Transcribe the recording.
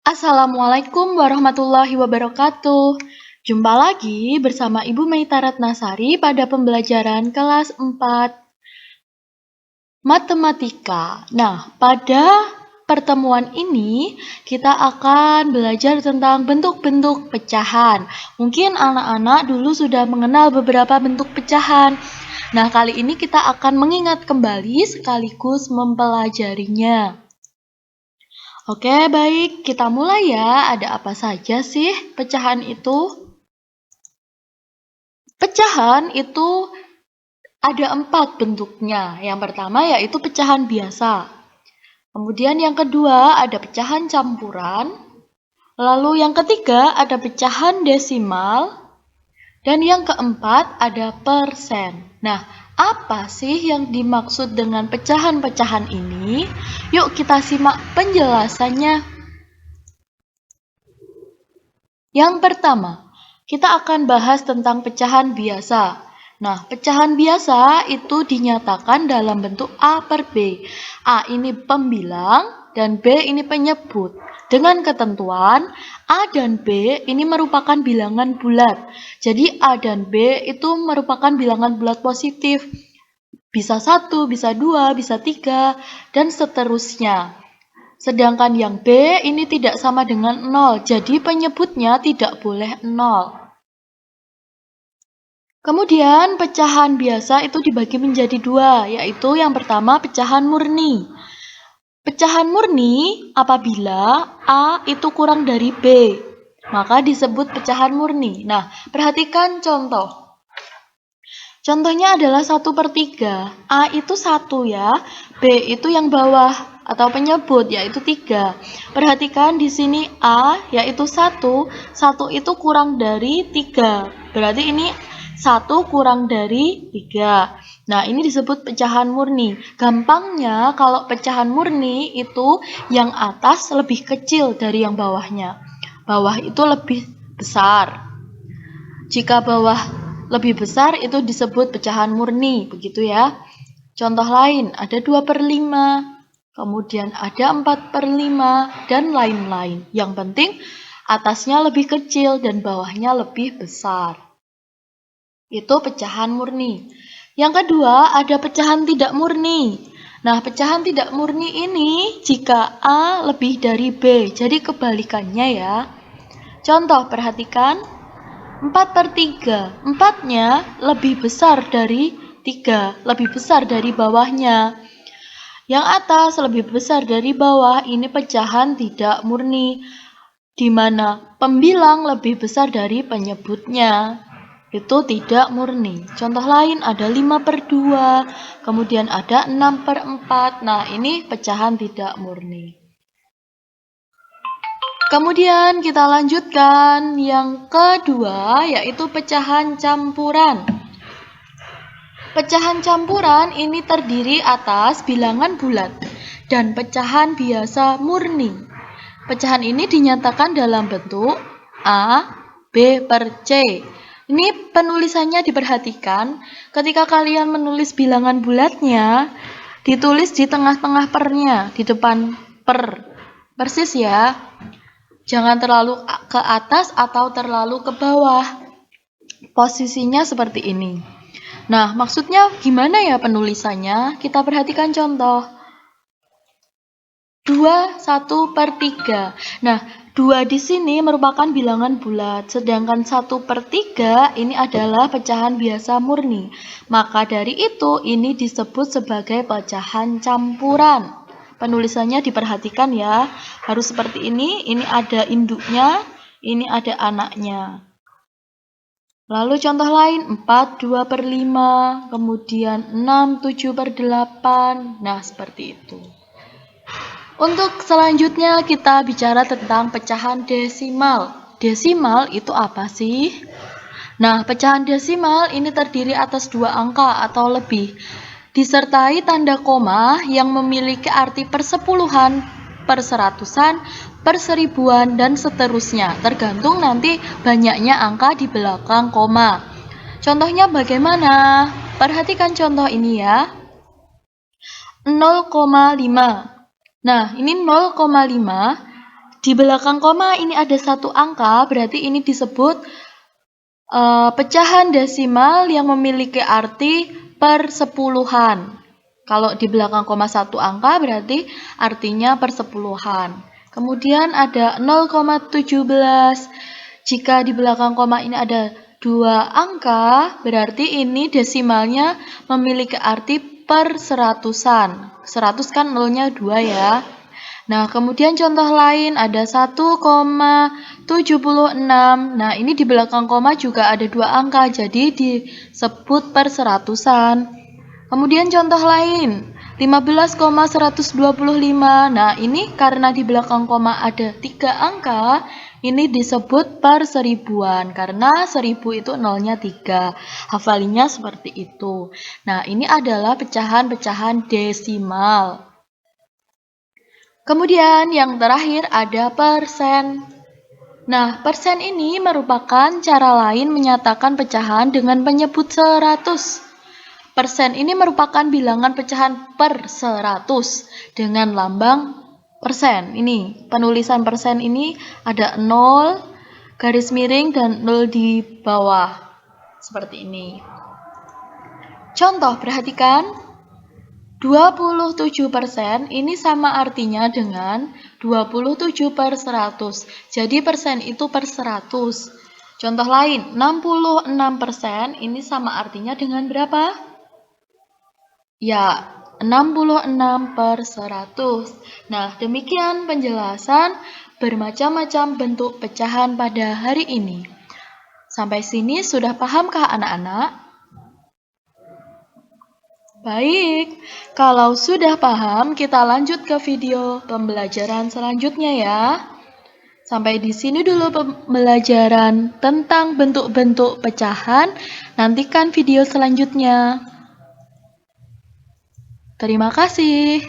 Assalamualaikum warahmatullahi wabarakatuh. Jumpa lagi bersama Ibu Meita Ratnasari pada pembelajaran kelas 4 Matematika. Nah, pada pertemuan ini kita akan belajar tentang bentuk-bentuk pecahan. Mungkin anak-anak dulu sudah mengenal beberapa bentuk pecahan. Nah, kali ini kita akan mengingat kembali sekaligus mempelajarinya. Oke, baik. Kita mulai ya. Ada apa saja sih pecahan itu? Pecahan itu ada 4 bentuknya. Yang pertama yaitu pecahan biasa. Kemudian yang kedua ada pecahan campuran. Lalu yang ketiga ada pecahan desimal. Dan yang keempat ada persen. Nah, apa sih yang dimaksud dengan pecahan-pecahan ini? Yuk kita simak penjelasannya. Yang pertama, kita akan bahas tentang pecahan biasa. Nah, pecahan biasa itu dinyatakan dalam bentuk A per B. A ini pembilang dan B ini penyebut. Dengan ketentuan, A dan B ini merupakan bilangan bulat. Jadi A dan B itu merupakan bilangan bulat positif. Bisa 1, bisa 2, bisa 3, dan seterusnya. Sedangkan yang B ini tidak sama dengan 0, jadi penyebutnya tidak boleh 0. Kemudian pecahan biasa itu dibagi menjadi 2, yaitu yang pertama pecahan murni. Pecahan murni apabila A itu kurang dari B, maka disebut pecahan murni. Nah, perhatikan contoh. Contohnya adalah 1/3. A itu 1 ya, B itu yang bawah atau penyebut yaitu 3. Perhatikan di sini A yaitu 1, 1 itu kurang dari 3. Berarti ini 1 kurang dari 3. Nah, ini disebut pecahan murni. Gampangnya kalau pecahan murni itu yang atas lebih kecil dari yang bawahnya. Bawah itu lebih besar. Jika bawah lebih besar itu disebut pecahan murni, begitu ya. Contoh lain, ada 2/5, kemudian ada 4/5, dan lain-lain. Yang penting atasnya lebih kecil dan bawahnya lebih besar. Itu pecahan murni. Yang kedua, ada pecahan tidak murni. Nah, pecahan tidak murni ini jika A lebih dari B, jadi kebalikannya ya. Contoh, perhatikan. 4/3, 4-nya lebih besar dari 3, lebih besar dari bawahnya. Yang atas lebih besar dari bawah, ini pecahan tidak murni, di mana pembilang lebih besar dari penyebutnya. Itu tidak murni. Contoh lain ada 5/2, kemudian ada 6/4. Nah, ini pecahan tidak murni. Kemudian kita lanjutkan yang kedua, yaitu pecahan campuran. Pecahan campuran ini terdiri atas bilangan bulat dan pecahan biasa murni. Pecahan ini dinyatakan dalam bentuk A, B per C. Ini penulisannya diperhatikan. Ketika kalian menulis bilangan bulatnya, ditulis di tengah-tengah pernya, di depan per. Persis ya. Jangan terlalu ke atas atau terlalu ke bawah. Posisinya seperti ini. Nah, maksudnya gimana ya penulisannya? Kita perhatikan contoh. 2, 1/3. Nah, 2 di sini merupakan bilangan bulat, sedangkan 1/3 ini adalah pecahan biasa murni. Maka dari itu, ini disebut sebagai pecahan campuran. Penulisannya diperhatikan ya, harus seperti ini ada induknya, ini ada anaknya. Lalu contoh lain, 4, 2/5, kemudian 6, 7/8, nah seperti itu. Untuk selanjutnya kita bicara tentang pecahan desimal. Desimal itu apa sih? Nah, pecahan desimal ini terdiri atas 2 angka atau lebih, disertai tanda koma yang memiliki arti persepuluhan, perseratusan, perseribuan, dan seterusnya. Tergantung nanti banyaknya angka di belakang koma. Contohnya bagaimana? Perhatikan contoh ini ya. 0,5. Nah, ini 0,5 Di belakang koma ini ada satu angka, berarti ini disebut pecahan desimal yang memiliki arti persepuluhan. Kalau di belakang koma satu angka berarti artinya persepuluhan. Kemudian ada 0,17. Jika di belakang koma ini ada dua angka, berarti ini desimalnya memiliki arti per seratusan. 100 kan nolnya 2 ya. Nah, kemudian contoh lain ada 1,76. Nah, ini di belakang koma juga ada dua angka, jadi disebut per seratusan. Kemudian contoh lain, 15,125. Nah, ini karena di belakang koma ada 3 angka, ini disebut per seribuan, karena 1000 itu nolnya 3. Hafalinya seperti itu. Nah, ini adalah pecahan-pecahan desimal. Kemudian yang terakhir ada persen. Nah, persen ini merupakan cara lain menyatakan pecahan dengan menyebut 100. Persen ini merupakan bilangan pecahan per 100 dengan lambang persen. Ini, penulisan persen ini ada 0, garis miring, dan 0 di bawah. Seperti ini. Contoh, perhatikan. 27% ini sama artinya dengan 27 per 100. Jadi persen itu per 100. Contoh lain, 66% ini sama artinya dengan berapa? Ya, 66 per 100. Nah, demikian penjelasan bermacam-macam bentuk pecahan pada hari ini. Sampai sini sudah pahamkah anak-anak? Baik, kalau sudah paham, kita lanjut ke video pembelajaran selanjutnya ya. Sampai di sini dulu pembelajaran tentang bentuk-bentuk pecahan. Nantikan video selanjutnya. Terima kasih.